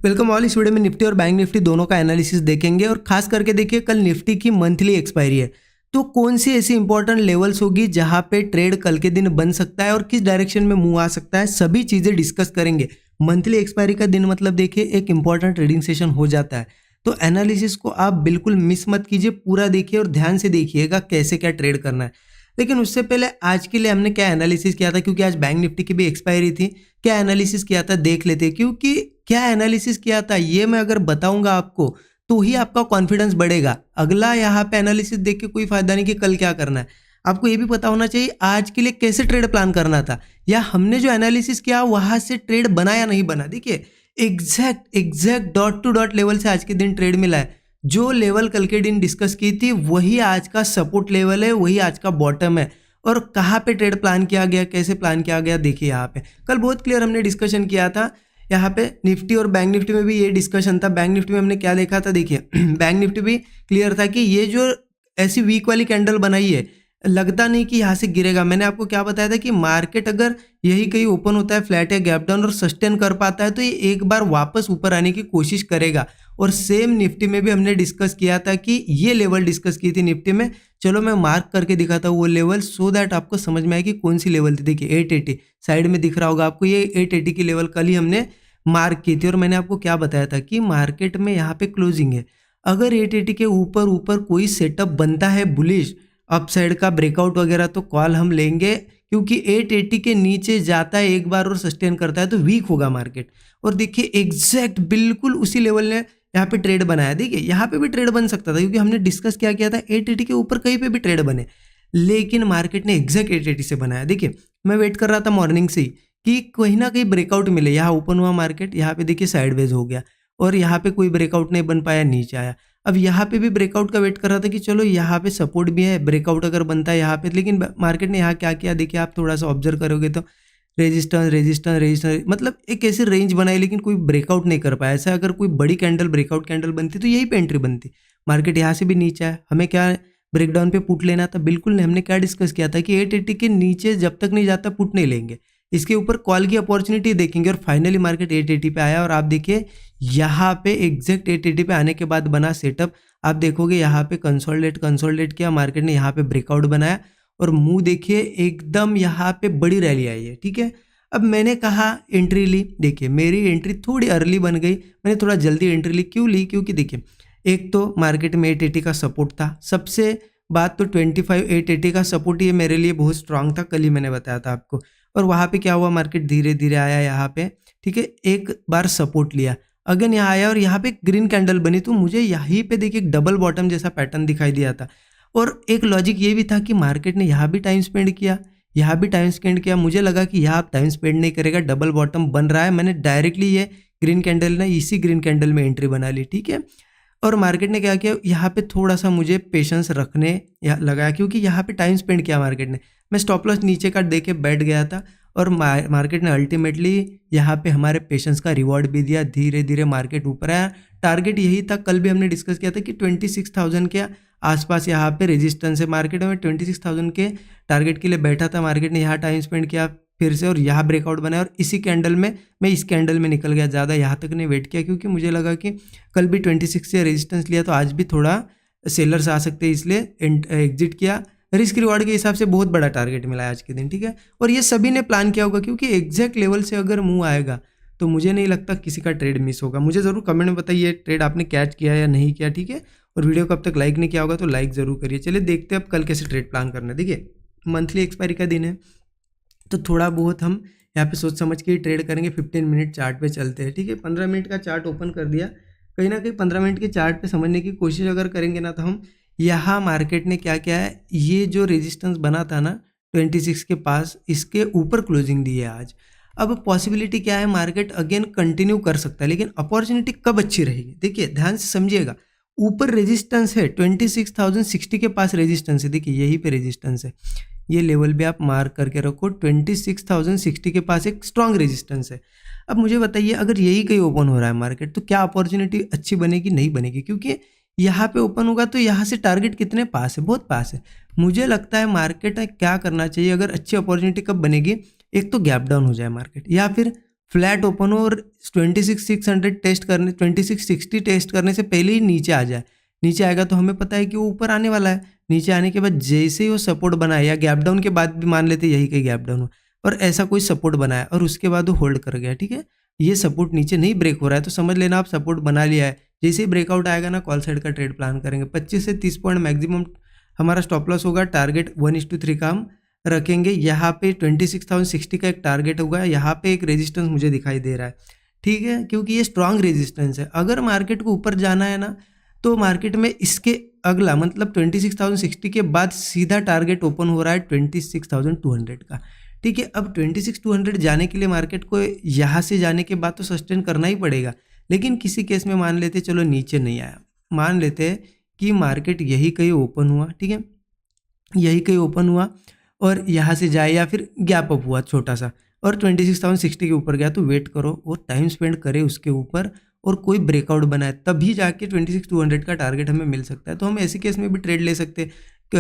Welcome all. इस video में Nifty और बैंक निफ्टी दोनों का एनालिसिस देखेंगे और खास करके देखिए कल निफ्टी की मंथली एक्सपायरी है, तो कौन सी ऐसी इंपॉर्टेंट लेवल्स होगी जहां पे ट्रेड कल के दिन बन सकता है और किस डायरेक्शन में मूव आ सकता है, सभी चीजें डिस्कस करेंगे। मंथली एक्सपायरी का दिन मतलब देखिए एक इंपॉर्टेंट ट्रेडिंग सेशन हो जाता है, तो एनालिसिस को आप बिल्कुल मिस मत कीजिए, पूरा देखिए और ध्यान से देखिएगा कैसे क्या ट्रेड करना है। लेकिन उससे पहले आज के लिए हमने क्या एनालिसिस किया था, क्योंकि आज बैंक निफ्टी की भी एक्सपायरी थी, क्या एनालिसिस किया था देख लेते हैं। क्योंकि क्या एनालिसिस किया था ये मैं अगर बताऊंगा आपको तो ही आपका कॉन्फिडेंस बढ़ेगा। अगला यहाँ पे एनालिसिस देख के कोई फायदा नहीं कि कल क्या करना है। आपको ये भी पता होना चाहिए आज के लिए कैसे ट्रेड प्लान करना था, या हमने जो एनालिसिस किया वहां से ट्रेड बना या नहीं बना। देखिए exact dot to dot level से आज के दिन ट्रेड मिला है। जो लेवल कल के दिन डिस्कस की थी वही आज का सपोर्ट लेवल है, वही आज का बॉटम है। और कहाँ पे ट्रेड प्लान किया गया, कैसे प्लान किया गया, देखिए यहाँ पे कल बहुत क्लियर हमने डिस्कशन किया था। यहाँ पे निफ्टी और बैंक निफ्टी में भी ये डिस्कशन था। बैंक निफ्टी में हमने क्या देखा था, देखिए बैंक निफ्टी भी क्लियर था कि ये जो ऐसी वीक वाली कैंडल बनाई है, लगता नहीं कि यहाँ से गिरेगा। मैंने आपको क्या बताया था कि मार्केट अगर यही कहीं ओपन होता है फ्लैट या गैप डाउन और सस्टेन कर पाता है तो ये एक बार वापस ऊपर आने की कोशिश करेगा। और सेम निफ्टी में भी हमने डिस्कस किया था कि ये लेवल डिस्कस की थी निफ्टी में। चलो मैं मार्क करके दिखाता हूँ वो लेवल, सो दैट आपको समझ में आए कि कौन सी लेवल थी। देखिए 880 साइड में दिख रहा होगा आपको, ये 880 की लेवल कल ही हमने मार्क की थी। और मैंने आपको क्या बताया था कि मार्केट में यहाँ पे क्लोजिंग है, अगर 880 के ऊपर कोई सेटअप बनता है बुलिश अपसाइड का ब्रेकआउट वगैरह तो कॉल हम लेंगे, क्योंकि 880 के नीचे जाता है एक बार और सस्टेन करता है तो वीक होगा मार्केट। और देखिए एग्जैक्ट बिल्कुल उसी लेवल ने यहाँ पे ट्रेड बनाया। देखिए यहाँ पे भी ट्रेड बन सकता था, क्योंकि हमने डिस्कस क्या किया था 880 के ऊपर कहीं पे भी ट्रेड बने, लेकिन मार्केट ने एग्जैक्ट 880 से बनाया। देखिए मैं वेट कर रहा था मॉर्निंग से ही कि कहीं ना कहीं ब्रेकआउट मिले। यहाँ ओपन हुआ मार्केट, यहाँ पे देखिए साइडवेज हो गया और यहाँ पे कोई ब्रेकआउट नहीं बन पाया, नीचे आया। अब यहाँ पे भी ब्रेकआउट का वेट कर रहा था कि चलो यहाँ पे सपोर्ट भी है, ब्रेकआउट अगर बनता है यहाँ पे, लेकिन मार्केट ने यहाँ क्या किया देखिए, आप थोड़ा सा ऑब्जर्व करोगे तो रेजिस्टेंस मतलब एक ऐसी रेंज बनाई, लेकिन कोई ब्रेकआउट नहीं कर पाया। ऐसा अगर कोई बड़ी कैंडल ब्रेकआउट कैंडल बनती तो यही पे एंट्री बनती। मार्केट यहाँ से भी नीचे है, हमें क्या ब्रेकडाउन पे पुट लेना था, बिल्कुल नहीं। हमने क्या डिस्कस किया था कि 880 के नीचे जब तक नहीं जाता पुट नहीं लेंगे, इसके ऊपर कॉल की अपॉर्चुनिटी देखेंगे। और फाइनली मार्केट 880 पे आया और आप देखिए यहाँ पे एग्जैक्ट 880 पे आने के बाद बना सेटअप। आप देखोगे यहाँ पे कंसोलिडेट किया मार्केट ने, यहाँ पे ब्रेकआउट बनाया और मुंह देखिए एकदम यहाँ पे बड़ी रैली आई है। ठीक है, अब मैंने कहा एंट्री ली। देखिए मेरी एंट्री थोड़ी अर्ली बन गई, मैंने थोड़ा जल्दी एंट्री ली। क्यों ली, क्योंकि देखिए एक तो मार्केट में 880 का सपोर्ट था, सबसे बात तो 880 का सपोर्ट ये मेरे लिए बहुत स्ट्रांग था, कल ही मैंने बताया था आपको। और वहाँ पे क्या हुआ, मार्केट धीरे धीरे आया यहाँ पे, ठीक है, एक बार सपोर्ट लिया, अगेन यहाँ आया और यहाँ पे ग्रीन कैंडल बनी, तो मुझे यहीं पे देखिए एक डबल बॉटम जैसा पैटर्न दिखाई दिया था। और एक लॉजिक ये भी था कि मार्केट ने यहाँ भी टाइम स्पेंड किया, यहाँ भी टाइम स्पेंड किया। मुझे लगा कि यहाँ टाइम स्पेंड नहीं करेगा, डबल बॉटम बन रहा है, मैंने डायरेक्टली ये ग्रीन कैंडल ने इसी ग्रीन कैंडल में एंट्री बना ली। ठीक है, और मार्केट ने क्या किया, यहाँ पे थोड़ा सा मुझे पेशेंस रखने लगाया, क्योंकि यहाँ पे टाइम स्पेंड किया मार्केट ने। मैं स्टॉप लॉस नीचे का देके बैठ गया था और मार्केट ने अल्टीमेटली यहाँ पे हमारे पेशेंस का रिवॉर्ड भी दिया। धीरे धीरे मार्केट ऊपर आया, टारगेट यही था, कल भी हमने डिस्कस किया था कि 26,000 के आसपास यहाँ पे रेजिस्टेंस है। मार्केट में 26,000 के टारगेट के लिए बैठा था, मार्केट ने यहाँ टाइम स्पेंड किया फिर से और यहाँ ब्रेकआउट बनाया। और इसी कैंडल में मैं इस कैंडल में निकल गया, ज़्यादा यहाँ तक नहीं वेट किया, क्योंकि मुझे लगा कि कल भी 26 से रेजिस्टेंस लिया तो आज भी थोड़ा सेलर्स आ सकते हैं, इसलिए एग्जिट किया। रिस्क रिवॉर्ड के हिसाब से बहुत बड़ा टारगेट मिला है आज के दिन। ठीक है, और ये सभी ने प्लान किया होगा, क्योंकि एग्जैक्ट लेवल से अगर मूव आएगा तो मुझे नहीं लगता किसी का ट्रेड मिस होगा। मुझे ज़रूर कमेंट में बताइए ट्रेड आपने कैच किया या नहीं किया। ठीक है, और वीडियो को अब तक लाइक नहीं किया होगा तो लाइक ज़रूर करिए। चलिए देखते हैं अब कल कैसे ट्रेड प्लान करना है। देखिए मंथली एक्सपायरी का दिन है, तो थोड़ा बहुत हम यहाँ पे सोच समझ के ट्रेड करेंगे। 15 मिनट चार्ट पे चलते हैं। ठीक है, 15 मिनट का चार्ट ओपन कर दिया, कहीं ना कहीं 15 मिनट के चार्ट पे समझने की कोशिश अगर करेंगे ना, तो हम यहाँ मार्केट ने क्या किया है, ये जो रेजिस्टेंस बना था ना 26 के पास, इसके ऊपर क्लोजिंग दी है आज। अब पॉसिबिलिटी क्या है, मार्केट अगेन कंटिन्यू कर सकता है, लेकिन अपॉर्चुनिटी कब अच्छी रहेगी, देखिए ध्यान से समझिएगा। ऊपर रेजिस्टेंस है 26,060 के पास रेजिस्टेंस है, देखिए यहीं पे रेजिस्टेंस है, ये लेवल भी आप मार्क करके रखो। 26,060 के पास एक स्ट्रांग रेजिस्टेंस है। अब मुझे बताइए अगर यही कहीं ओपन हो रहा है मार्केट, तो क्या अपॉर्चुनिटी अच्छी बनेगी, नहीं बनेगी, क्योंकि यहाँ पे ओपन होगा तो यहाँ से टारगेट कितने पास है, बहुत पास है। मुझे लगता है मार्केट में क्या करना चाहिए, अगर अच्छी अपॉर्चुनिटी कब बनेगी, एक तो गैप डाउन हो जाए मार्केट, या फिर फ्लैट ओपन हो और 26,600 टेस्ट करने 2660 टेस्ट करने से पहले ही नीचे आ जाए। नीचे आएगा तो हमें पता है कि वो ऊपर आने वाला है। नीचे आने के बाद जैसे ही वो सपोर्ट बनाए या गैप डाउन के बाद भी मान लेते यही कहीं गैप डाउन हो और ऐसा कोई सपोर्ट बनाया और उसके बाद वो होल्ड कर गया, ठीक है, ये सपोर्ट नीचे नहीं ब्रेक हो रहा है तो समझ लेना आप सपोर्ट बना लिया है। जैसे ही ब्रेकआउट आएगा ना, कॉल साइड का ट्रेड प्लान करेंगे। 25 से 30 पॉइंट मैक्सिमम हमारा स्टॉप लॉस होगा। टारगेट 1:3 का हम रखेंगे। यहाँ पे 26,060 का एक टारगेट होगा। यहाँ पे एक रेजिस्टेंस मुझे दिखाई दे रहा है, ठीक है, क्योंकि ये स्ट्रांग रेजिस्टेंस है। अगर मार्केट को ऊपर जाना है ना तो मार्केट में इसके अगला मतलब 26,060 के बाद सीधा टारगेट ओपन हो रहा है 26,200 का, ठीक है। अब 26,200 जाने के लिए मार्केट को यहाँ से जाने के बाद तो सस्टेन करना ही पड़ेगा। लेकिन किसी केस में मान लेते चलो नीचे नहीं आया, मान लेते कि मार्केट यही कहीं ओपन हुआ, ठीक है, यही कहीं ओपन हुआ और यहाँ से जाए या फिर गैप अप हुआ छोटा सा और 26,060 के ऊपर गया, तो वेट करो और टाइम स्पेंड करे उसके ऊपर और कोई ब्रेकआउट बनाए, तभी जाके 26,200 का टारगेट हमें मिल सकता है। तो हम ऐसे केस में भी ट्रेड ले सकते हैं।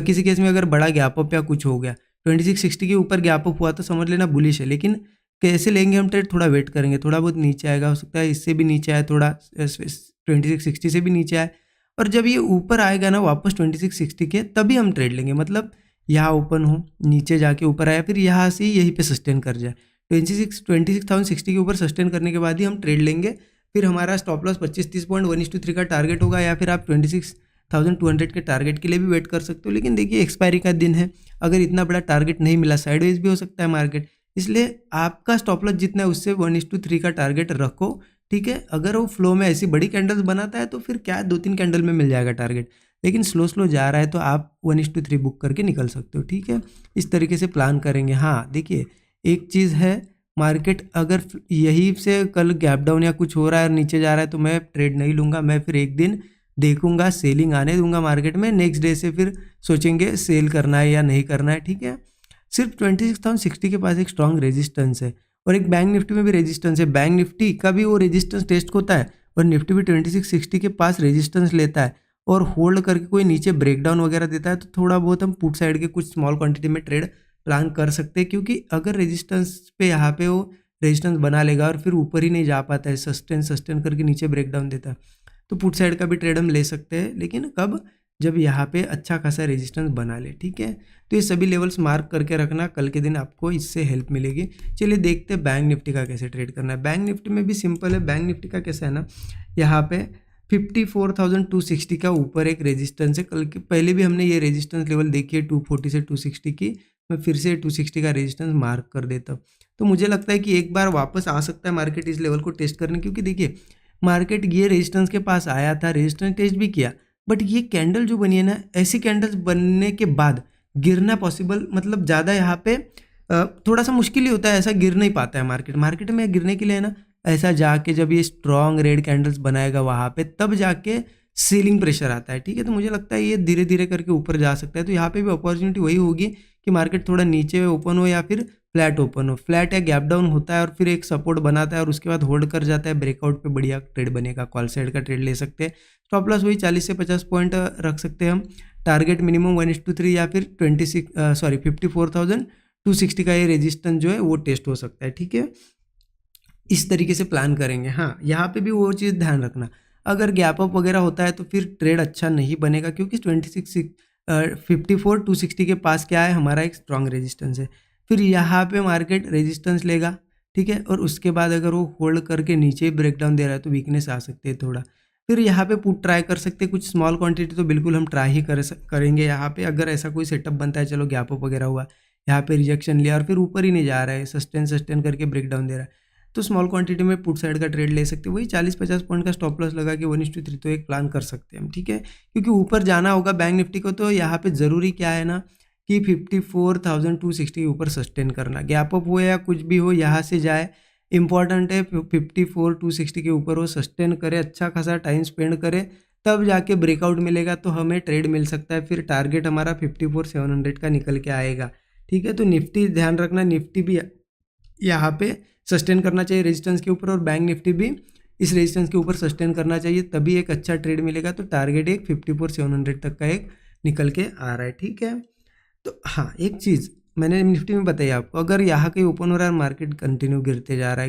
किसी केस में अगर बड़ा गैप अप या कुछ हो गया, 2660 के ऊपर गैप अप हुआ तो समझ लेना बुलिश है। लेकिन कैसे लेंगे हम ट्रेड, थोड़ा वेट करेंगे, थोड़ा बहुत नीचे आएगा, हो सकता है इससे भी नीचे आए, थोड़ा 2660 से भी नीचे आए, और जब ये ऊपर आएगा ना वापस 2660 के, तभी हम ट्रेड लेंगे। मतलब यहाँ ओपन हो, नीचे जाके ऊपर आया, फिर यहाँ से यहीं पे सस्टेन कर जाए, 26,060 के ऊपर सस्टेन करने के बाद ही हम ट्रेड लेंगे। फिर हमारा स्टॉप लॉस 25-30 पॉइंट 1:3 का टारगेट होगा, या फिर आप 26,200 के टारगेट के लिए भी वेट कर सकते हो। लेकिन देखिए एक्सपायरी का दिन है, अगर इतना बड़ा टारगेट नहीं मिला, साइडवेज भी हो सकता है मार्केट, इसलिए आपका स्टॉप लॉस जितना है उससे 1:3 का टारगेट रखो, ठीक है। अगर वो फ्लो में ऐसी बड़ी कैंडल्स बनाता है तो फिर क्या 2-3 कैंडल में मिल जाएगा टारगेट, लेकिन स्लो स्लो जा रहा है तो आप 1:3 बुक करके निकल सकते हो, ठीक है। इस तरीके से प्लान करेंगे। हाँ देखिए एक चीज़ है, मार्केट अगर यही से कल गैप डाउन या कुछ हो रहा है और नीचे जा रहा है तो मैं ट्रेड नहीं लूँगा। मैं फिर एक दिन देखूंगा, सेलिंग आने दूंगा मार्केट में, नेक्स्ट डे से फिर सोचेंगे सेल करना है या नहीं करना है, ठीक है। सिर्फ 26,060 के पास एक स्ट्रॉन्ग रेजिस्टेंस है और एक बैंक निफ्टी में भी रेजिस्टेंस है। बैंक निफ्टी का भी वो रेजिस्टेंस टेस्ट होता है और निफ्टी भी 2660 के पास रेजिस्टेंस लेता है और होल्ड करके कोई नीचे ब्रेकडाउन वगैरह देता है तो थोड़ा बहुत हम पुट साइड के कुछ स्मॉल क्वांटिटी में ट्रेड प्लान कर सकते हैं। क्योंकि अगर रेजिस्टेंस पे यहाँ पे वो रेजिस्टेंस बना लेगा और फिर ऊपर ही नहीं जा पाता है, सस्टेन करके नीचे ब्रेकडाउन देता है, तो पुट साइड का भी ट्रेड हम ले सकते हैं। लेकिन कब, जब यहाँ पे अच्छा खासा रेजिस्टेंस बना ले, ठीक है। तो ये सभी लेवल्स मार्क करके रखना, कल के दिन आपको इससे हेल्प मिलेगी। चलिए देखते हैं बैंक निफ्टी का कैसे ट्रेड करना है। बैंक निफ्टी में भी सिंपल है। बैंक निफ्टी का कैसा है ना, यहाँ पे 54,260 का ऊपर एक रेजिस्टेंस है। कल के पहले भी हमने ये रेजिस्टेंस लेवल देखी है 240 से 260 की। मैं फिर से 260 का रेजिस्टेंस मार्क कर देता हूँ। तो मुझे लगता है कि एक बार वापस आ सकता है मार्केट इस लेवल को टेस्ट करने, क्योंकि देखिए मार्केट ये रेजिस्टेंस के पास आया था, रेजिस्टेंस टेस्ट भी किया, बट ये कैंडल जो बनी है ना, ऐसी कैंडल्स बनने के बाद गिरना पॉसिबल, मतलब ज़्यादा यहाँ पे थोड़ा सा मुश्किल ही होता है, ऐसा गिर नहीं पाता है मार्केट में गिरने के लिए है ना, ऐसा जाके जब ये स्ट्रॉन्ग रेड कैंडल्स बनाएगा वहाँ पे, तब जाके सेलिंग प्रेशर आता है, ठीक है। तो मुझे लगता है ये धीरे धीरे करके ऊपर जा सकता है। तो यहाँ पे भी अपॉर्चुनिटी वही होगी कि मार्केट थोड़ा नीचे ओपन हो या फिर फ्लैट ओपन हो। फ्लैट या गैप डाउन होता है और फिर एक सपोर्ट बनाता है और उसके बाद होल्ड कर जाता है, ब्रेकआउट पे बढ़िया ट्रेड बनेगा, कॉल साइड का ट्रेड ले सकते हैं। स्टॉप लॉस वही 40 से 50 पॉइंट रख सकते हैं हम। टारगेट मिनिमम 1:3 या फिर 54,260 का ये रेजिस्टेंस जो है वो टेस्ट हो सकता है, ठीक है। इस तरीके से प्लान करेंगे। हाँ यहाँ पे भी वो चीज़ ध्यान रखना, अगर गैप अप वगैरह होता है तो फिर ट्रेड अच्छा नहीं बनेगा, क्योंकि 54,260 के पास क्या है, हमारा एक स्ट्रॉन्ग रेजिस्टेंस है। फिर यहाँ पे मार्केट रेजिस्टेंस लेगा, ठीक है, और उसके बाद अगर वो होल्ड करके नीचे ब्रेकडाउन दे रहा है तो वीकनेस आ सकती है थोड़ा। फिर यहाँ पे पुट ट्राई कर सकते हैं, कुछ स्मॉल क्वांटिटी तो बिल्कुल हम ट्राई ही करेंगे यहाँ पे। अगर ऐसा कोई सेटअप बनता है, चलो गैप अप वगैरह हुआ, यहाँ पे रिजेक्शन लिया और फिर ऊपर ही नहीं जा रहा है, सस्टेन करके ब्रेकडाउन दे रहा है, तो स्मॉल क्वांटिटी में पुट साइड का ट्रेड ले सकते हैं। वही 40-50 पॉइंट का स्टॉप लॉस लगा के 1:3 तो एक प्लान कर सकते हैं हम, ठीक है। क्योंकि ऊपर जाना होगा बैंक निफ्टी को, तो यहाँ पे ज़रूरी क्या है ना कि 54,260 के ऊपर सस्टेन करना, गैप अप हो या कुछ भी हो यहाँ से जाए, इंपॉर्टेंट है 54,260 के ऊपर वो सस्टेन करे, अच्छा खासा टाइम स्पेंड करे, तब जाके ब्रेकआउट मिलेगा तो हमें ट्रेड मिल सकता है। फिर टारगेट हमारा 54,700 का निकल के आएगा, ठीक है। तो निफ्टी ध्यान रखना, निफ्टी भी यहाँ पे सस्टेन करना चाहिए रेजिस्टेंस के ऊपर, और बैंक निफ्टी भी इस रेजिस्टेंस के ऊपर सस्टेन करना चाहिए, तभी एक अच्छा ट्रेड मिलेगा। तो टारगेट एक 54,700 तक का एक निकल के आ रहा है, ठीक है। तो हाँ एक चीज़ मैंने निफ्टी में बताया आपको, अगर यहाँ कहीं ओपन हो रहा है मार्केट कंटिन्यू गिरते जा रहा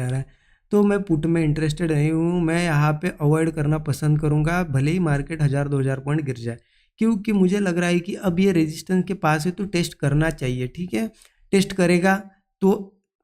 है तो मैं पुट में इंटरेस्टेड नहीं हूँ। मैं यहाँ पे अवॉइड करना पसंद करूँगा, भले ही मार्केट 1000-2000 पॉइंट गिर जाए, क्योंकि मुझे लग रहा है कि अब ये रेजिस्टेंस के पास है तो टेस्ट करना चाहिए। ठीक है, टेस्ट करेगा तो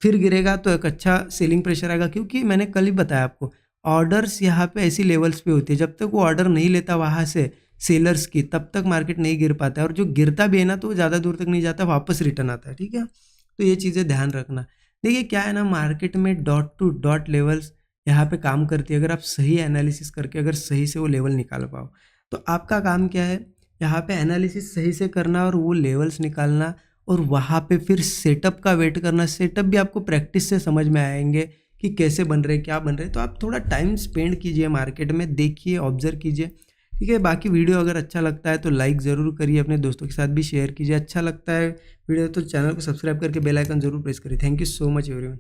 फिर गिरेगा तो एक अच्छा सेलिंग प्रेशर आएगा, क्योंकि मैंने कल ही बताया आपको ऑर्डर्स यहाँ पे ऐसी लेवल्स पे होती है, जब तक वो ऑर्डर नहीं लेता वहाँ से सेलर्स की, तब तक मार्केट नहीं गिर पाता है, और जो गिरता भी है ना तो वो ज़्यादा दूर तक नहीं जाता, वापस रिटर्न आता है। ठीक है, तो ये चीज़ें ध्यान रखना। देखिए क्या है ना, मार्केट में डॉट टू डॉट लेवल्स यहाँ पे काम करती है। अगर आप सही एनालिसिस करके अगर सही से वो लेवल निकाल पाओ तो आपका काम क्या है, यहाँ पे एनालिसिस सही से करना और वो लेवल्स निकालना, और वहाँ पे फिर सेटअप का वेट करना। सेटअप भी आपको प्रैक्टिस से समझ में आएंगे कि कैसे बन रहे क्या बन रहे, तो आप थोड़ा टाइम स्पेंड कीजिए मार्केट में, देखिए ऑब्जर्व कीजिए। ठीक है, बाकी वीडियो अगर अच्छा लगता है तो लाइक ज़रूर करिए, अपने दोस्तों के साथ भी शेयर कीजिए। अच्छा लगता है वीडियो तो चैनल को सब्सक्राइब करके बेल आइकन जरूर प्रेस करिए। Thank you so much everyone.